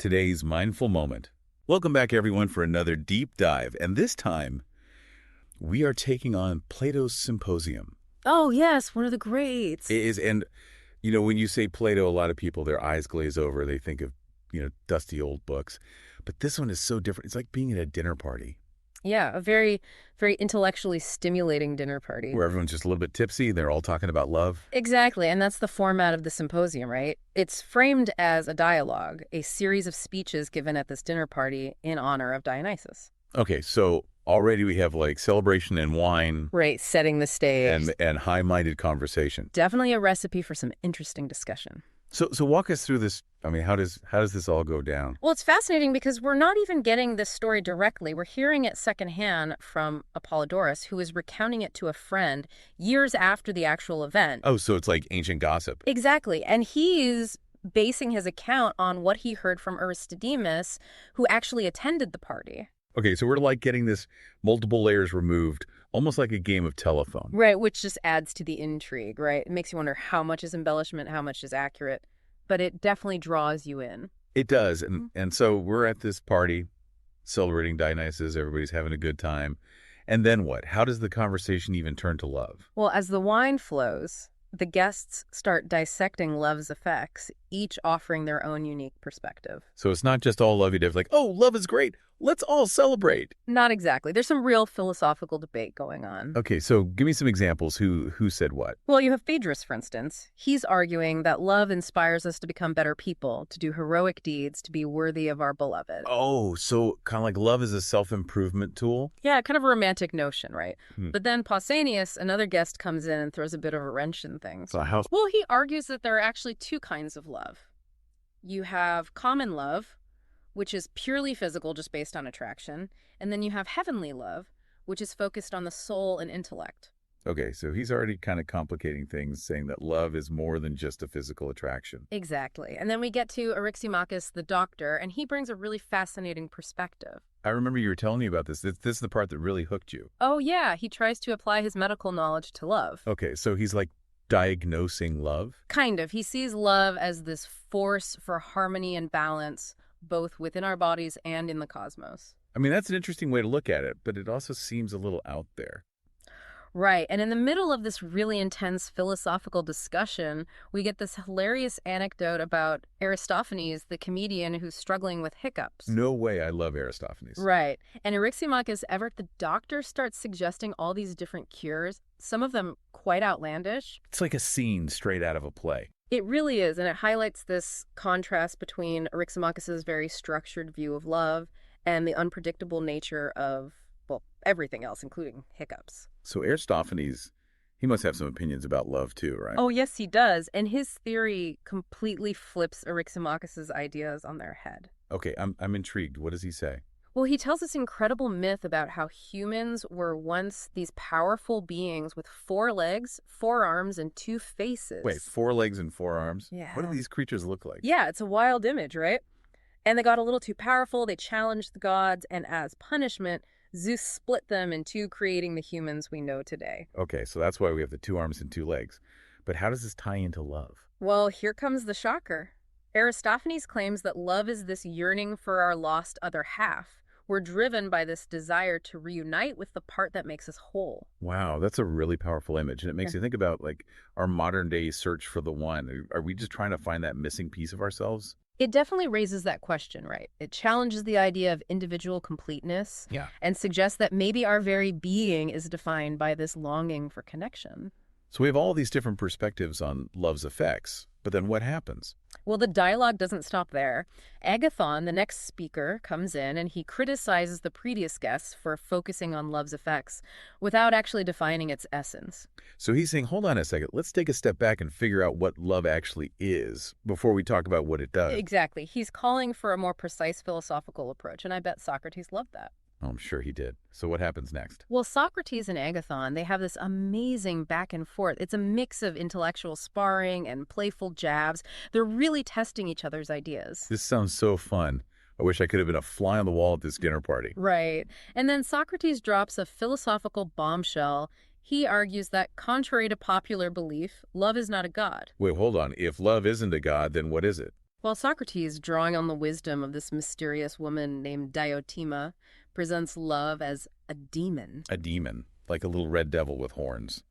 today's mindful moment. Welcome back, everyone, for another deep dive. And this time, we are taking on Plato's Symposium. Oh, yes, one of the greats. It is, and, when you say Plato, a lot of people, their eyes glaze over. They think of, dusty old books. But this one is so different. It's like being at a dinner party. Yeah, a very, very intellectually stimulating dinner party. Where everyone's just a little bit tipsy. They're all talking about love. Exactly, and that's the format of the symposium, right? It's framed as a dialogue, a series of speeches given at this dinner party in honor of Dionysus. Okay, so already we have like celebration and wine. Right, setting the stage. And high-minded conversation. Definitely a recipe for some interesting discussion. So walk us through this. I mean, how does this all go down? Well, it's fascinating because we're not even getting this story directly. We're hearing it secondhand from Apollodorus, who is recounting it to a friend years after the actual event. Oh, so it's like ancient gossip. Exactly. And he's basing his account on what he heard from Aristodemus, who actually attended the party. Okay, so we're like getting this multiple layers removed, almost like a game of telephone. Right, which just adds to the intrigue, right? It makes you wonder how much is embellishment, how much is accurate. But it definitely draws you in. It does. And so we're at this party celebrating Dionysus. Everybody's having a good time. And then what? How does the conversation even turn to love? Well, as the wine flows, the guests start dissecting love's effects, each offering their own unique perspective. So it's not just all lovey-dovey, like, oh, love is great. Let's all celebrate. Not exactly. There's some real philosophical debate going on. Okay, so give me some examples. Who said what? Well, you have Phaedrus, for instance. He's arguing that love inspires us to become better people, to do heroic deeds, to be worthy of our beloved. Oh, so kind of like love is a self-improvement tool? Yeah, kind of a romantic notion, right? But then Pausanias, another guest, comes in and throws a bit of a wrench in things. So how? Well, he argues that there are actually two kinds of love. You have common love, which is purely physical, just based on attraction. And then you have heavenly love, which is focused on the soul and intellect. Okay, so he's already kind of complicating things, saying that love is more than just a physical attraction. Exactly. And then we get to Eryximachus, the doctor, and he brings a really fascinating perspective. I remember you were telling me about this. This is the part that really hooked you. Oh, yeah. He tries to apply his medical knowledge to love. Okay, so he's like diagnosing love? Kind of. He sees love as this force for harmony and balance, both within our bodies and in the cosmos. I mean, that's an interesting way to look at it, but it also seems a little out there. Right. And in the middle of this really intense philosophical discussion, we get this hilarious anecdote about Aristophanes, the comedian who's struggling with hiccups. No way. I love Aristophanes. Right. And Eryximachus, Everett, the doctor, starts suggesting all these different cures, some of them quite outlandish. It's like a scene straight out of a play. It really is, and it highlights this contrast between Eryximachus's very structured view of love and the unpredictable nature of, well, everything else, including hiccups. So Aristophanes, he must have some opinions about love too, right? Oh, yes, he does. And his theory completely flips Eryximachus's ideas on their head. Okay, I'm intrigued. What does he say? Well, he tells this incredible myth about how humans were once these powerful beings with 4 legs, 4 arms, and 2 faces. Wait, 4 legs and 4 arms? Yeah. What do these creatures look like? Yeah, it's a wild image, right? And they got a little too powerful, they challenged the gods, and as punishment, Zeus split them in 2, creating the humans we know today. Okay, so that's why we have the 2 arms and 2 legs. But how does this tie into love? Well, here comes the shocker. Aristophanes claims that love is this yearning for our lost other half. We're driven by this desire to reunite with the part that makes us whole. Wow, that's a really powerful image. And it makes you think about like our modern day search for the one. Are we just trying to find that missing piece of ourselves? It definitely raises that question, right? It challenges the idea of individual completeness. Yeah. And suggests that maybe our very being is defined by this longing for connection. So we have all these different perspectives on love's effects. But then what happens? Well, the dialogue doesn't stop there. Agathon, the next speaker, comes in and he criticizes the previous guests for focusing on love's effects without actually defining its essence. So he's saying, hold on a second, let's take a step back and figure out what love actually is before we talk about what it does. Exactly. He's calling for a more precise philosophical approach, and I bet Socrates loved that. Oh, I'm sure he did. So what happens next? Well, Socrates and Agathon, they have this amazing back and forth. It's a mix of intellectual sparring and playful jabs. They're really testing each other's ideas. This sounds so fun. I wish I could have been a fly on the wall at this dinner party. Right. And then Socrates drops a philosophical bombshell. He argues that, contrary to popular belief, love is not a god. Wait, hold on. If love isn't a god, then what is it? While Socrates, drawing on the wisdom of this mysterious woman named Diotima, presents love as a demon. A demon, like a little red devil with horns.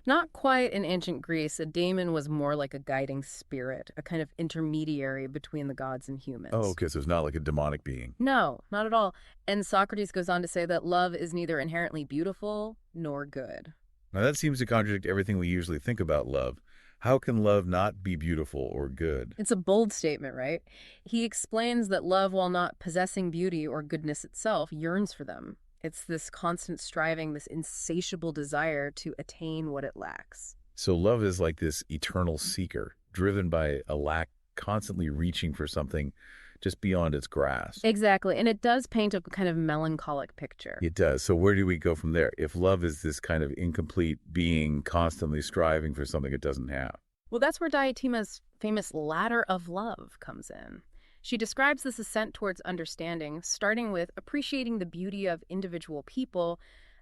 Not quite in ancient Greece, a daemon was more like a guiding spirit, a kind of intermediary between the gods and Oh, humans. okay, so it's not like a demonic being. No, not at all. And Socrates goes on to say that love is neither inherently beautiful nor good. Now that seems to contradict everything we usually think about love. How can love not be beautiful or good? It's a bold statement, right? He explains that love, while not possessing beauty or goodness itself, yearns for them. It's this constant striving, this insatiable desire to attain what it lacks. So love is like this eternal seeker, driven by a lack, constantly reaching for something just beyond its grasp. Exactly. And it does paint a kind of melancholic picture. It does. So where do we go from there? If love is this kind of incomplete being constantly striving for something it doesn't have. Well, that's where Diotima's famous ladder of love comes in. She describes this ascent towards understanding, starting with appreciating the beauty of individual people,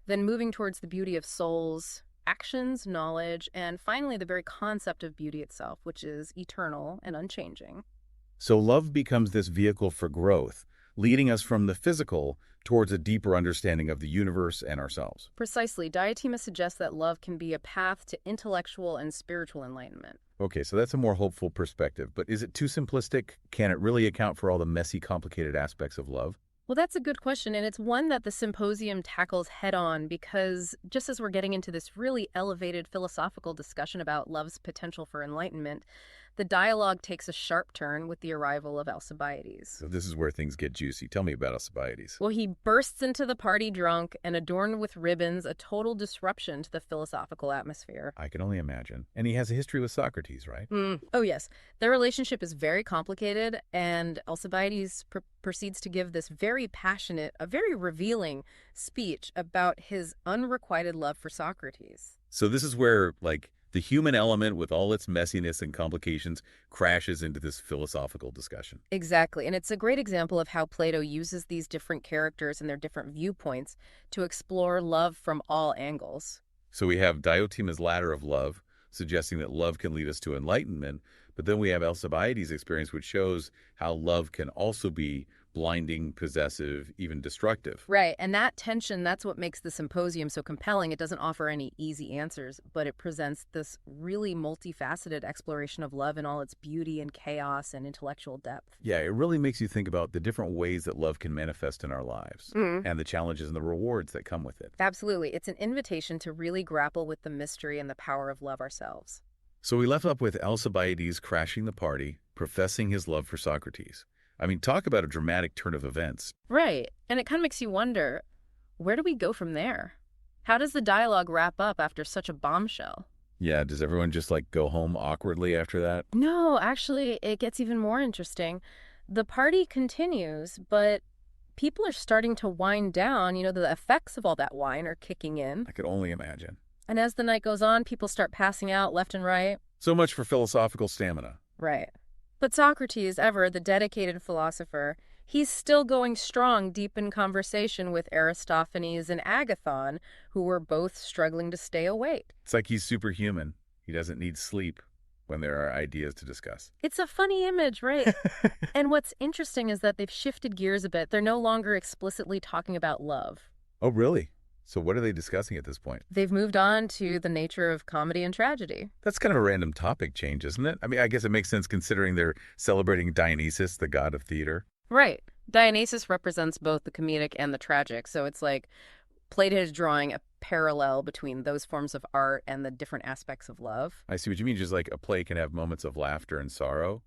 then moving towards the beauty of souls, actions, knowledge, and finally the very concept of beauty itself, which is eternal and unchanging. So love becomes this vehicle for growth, leading us from the physical towards a deeper understanding of the universe and ourselves. Precisely, Diotima suggests that love can be a path to intellectual and spiritual enlightenment. Okay, so that's a more hopeful perspective, but is it too simplistic? Can it really account for all the messy, complicated aspects of love? Well, that's a good question, and it's one that the symposium tackles head on because just as we're getting into this really elevated philosophical discussion about love's potential for enlightenment, the dialogue takes a sharp turn with the arrival of Alcibiades. So this is where things get juicy. Tell me about Alcibiades. Well, he bursts into the party drunk and adorned with ribbons, a total disruption to the philosophical atmosphere. I can only imagine. And he has a history with Socrates, right? Oh, yes. Their relationship is very complicated, and Alcibiades proceeds to give this very passionate, a very revealing speech about his unrequited love for Socrates. So this is where, like, the human element with all its messiness and complications crashes into this philosophical discussion. Exactly. And it's a great example of how Plato uses these different characters and their different viewpoints to explore love from all angles. So we have Diotima's ladder of love, suggesting that love can lead us to enlightenment, but then we have Alcibiades' experience, which shows how love can also be blinding, possessive, even destructive. Right. And that tension, that's what makes the symposium so compelling. It doesn't offer any easy answers, but it presents this really multifaceted exploration of love in all its beauty and chaos and intellectual depth. Yeah, it really makes you think about the different ways that love can manifest in our lives Mhm. and the challenges and the rewards that come with it. Absolutely. It's an invitation to really grapple with the mystery and the power of love ourselves. So we left up with Alcibiades crashing the party, professing his love for Socrates. I mean, talk about a dramatic turn of events. Right. And it kind of makes you wonder, where do we go from there? How does the dialogue wrap up after such a bombshell? Yeah, does everyone just like go home awkwardly after that? No, actually, it gets even more interesting. The party continues, but people are starting to wind down. The effects of all that wine are kicking in. I could only imagine. And as the night goes on, people start passing out left and right. So much for philosophical stamina. Right. But Socrates, ever the dedicated philosopher, he's still going strong deep in conversation with Aristophanes and Agathon, who were both struggling to stay awake. It's like he's superhuman. He doesn't need sleep when there are ideas to discuss. It's a funny image, right? And what's interesting is that they've shifted gears a bit. They're no longer explicitly talking about love. Oh, really? So what are they discussing at this point? They've moved on to the nature of comedy and tragedy. That's kind of a random topic change, isn't it? I mean, I guess it makes sense considering they're celebrating Dionysus, the god of theater. Right. Dionysus represents both the comedic and the tragic, so it's like Plato is drawing a parallel between those forms of art and the different aspects of love. I see what you mean. Just like a play can have moments of laughter and sorrow.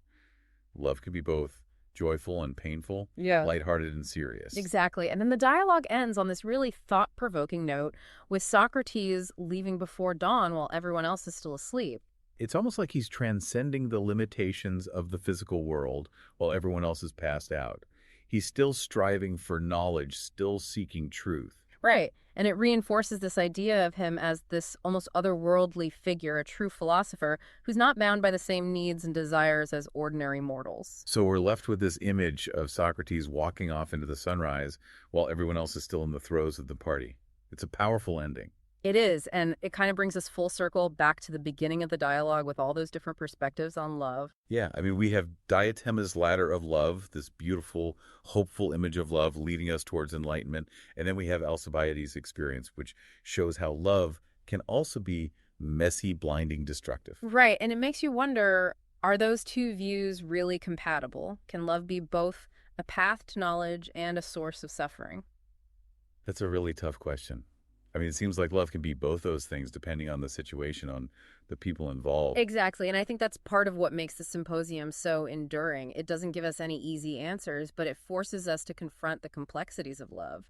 Love can be both joyful and painful, Yeah. lighthearted and serious. Exactly. And then the dialogue ends on this really thought-provoking note with Socrates leaving before dawn while everyone else is still asleep. It's almost like he's transcending the limitations of the physical world while everyone else is passed out. He's still striving for knowledge, still seeking truth. Right. And it reinforces this idea of him as this almost otherworldly figure, a true philosopher who's not bound by the same needs and desires as ordinary mortals. So we're left with this image of Socrates walking off into the sunrise while everyone else is still in the throes of the party. It's a powerful ending. It is, and it kind of brings us full circle back to the beginning of the dialogue with all those different perspectives on love. Yeah, I mean, we have Diotima's ladder of love, this beautiful, hopeful image of love leading us towards enlightenment. And then we have Alcibiades' experience, which shows how love can also be messy, blinding, destructive. Right, and it makes you wonder, are those two views really compatible? Can love be both a path to knowledge and a source of suffering? That's a really tough question. I mean, it seems like love can be both those things depending on the situation, on the people involved. Exactly, and I think that's part of what makes the symposium so enduring. It doesn't give us any easy answers, but it forces us to confront the complexities of love,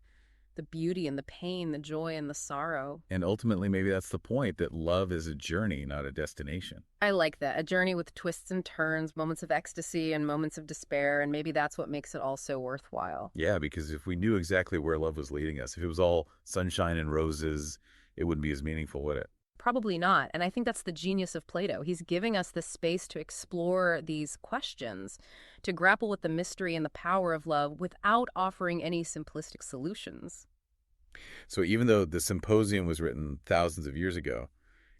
the beauty and the pain, the joy and the sorrow. And ultimately, maybe that's the point, that love is a journey, not a destination. I like that. A journey with twists and turns, moments of ecstasy and moments of despair, and maybe that's what makes it all so worthwhile. Yeah, because if we knew exactly where love was leading us, if it was all sunshine and roses, it wouldn't be as meaningful, would it? Probably not. And I think that's the genius of Plato. He's giving us this space to explore these questions, to grapple with the mystery and the power of love without offering any simplistic solutions. So even though the Symposium was written thousands of years ago,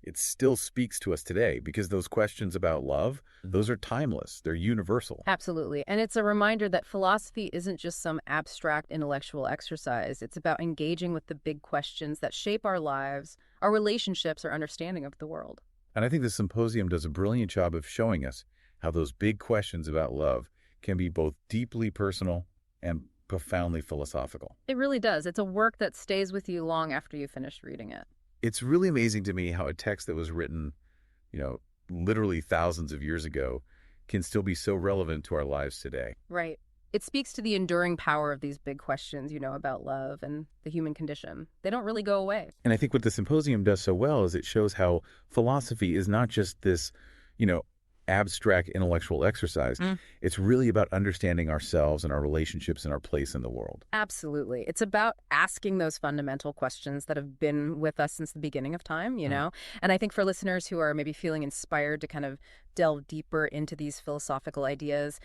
it still speaks to us today because those questions about love, those are timeless. They're universal. Absolutely. And it's a reminder that philosophy isn't just some abstract intellectual exercise. It's about engaging with the big questions that shape our lives, our relationships, our understanding of the world. And I think the Symposium does a brilliant job of showing us how those big questions about love can be both deeply personal and profoundly philosophical. It really does. It's a work that stays with you long after you finish reading it. It's really amazing to me how a text that was written, literally thousands of years ago can still be so relevant to our lives today. Right. It speaks to the enduring power of these big questions, about love and the human condition. They don't really go away. And I think what the Symposium does so well is it shows how philosophy is not just this, abstract intellectual exercise. It's really about understanding ourselves and our relationships and our place in the world. Absolutely. It's about asking those fundamental questions that have been with us since the beginning of time, And I think for listeners who are maybe feeling inspired to kind of delve deeper into these philosophical ideas,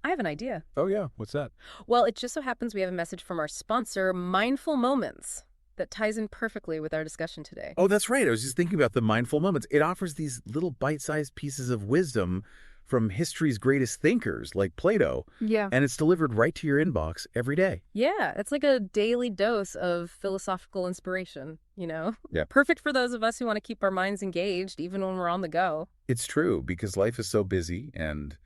I have an idea. Oh, yeah. What's that? Well, it just so happens we have a message from our sponsor, Mindful Moments, that ties in perfectly with our discussion today. Oh, that's right. I was just thinking about the mindful moments. It offers these little bite-sized pieces of wisdom from history's greatest thinkers like Plato. Yeah. And it's delivered right to your inbox every day. Yeah, it's like a daily dose of philosophical inspiration, Yeah. Perfect for those of us who want to keep our minds engaged even when we're on the go. It's true because life is so busy and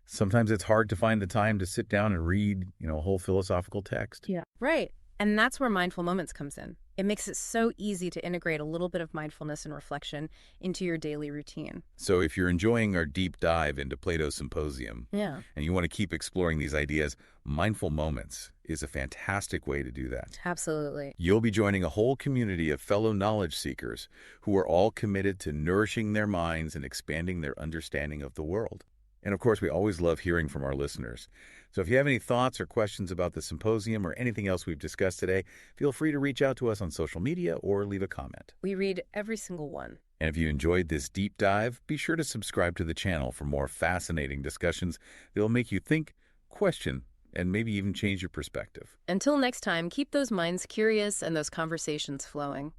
sometimes it's hard to find the time to sit down and read, a whole philosophical text. Yeah. Right. And that's where Mindful Moments comes in. It makes it so easy to integrate a little bit of mindfulness and reflection into your daily routine. So if you're enjoying our deep dive into Plato's Symposium, Yeah. and you want to keep exploring these ideas, Mindful Moments is a fantastic way to do that. Absolutely. You'll be joining a whole community of fellow knowledge seekers who are all committed to nourishing their minds and expanding their understanding of the world. And of course, we always love hearing from our listeners. So if you have any thoughts or questions about the symposium or anything else we've discussed today, feel free to reach out to us on social media or leave a comment. We read every single one. And if you enjoyed this deep dive, be sure to subscribe to the channel for more fascinating discussions that will make you think, question, and maybe even change your perspective. Until next time, keep those minds curious and those conversations flowing.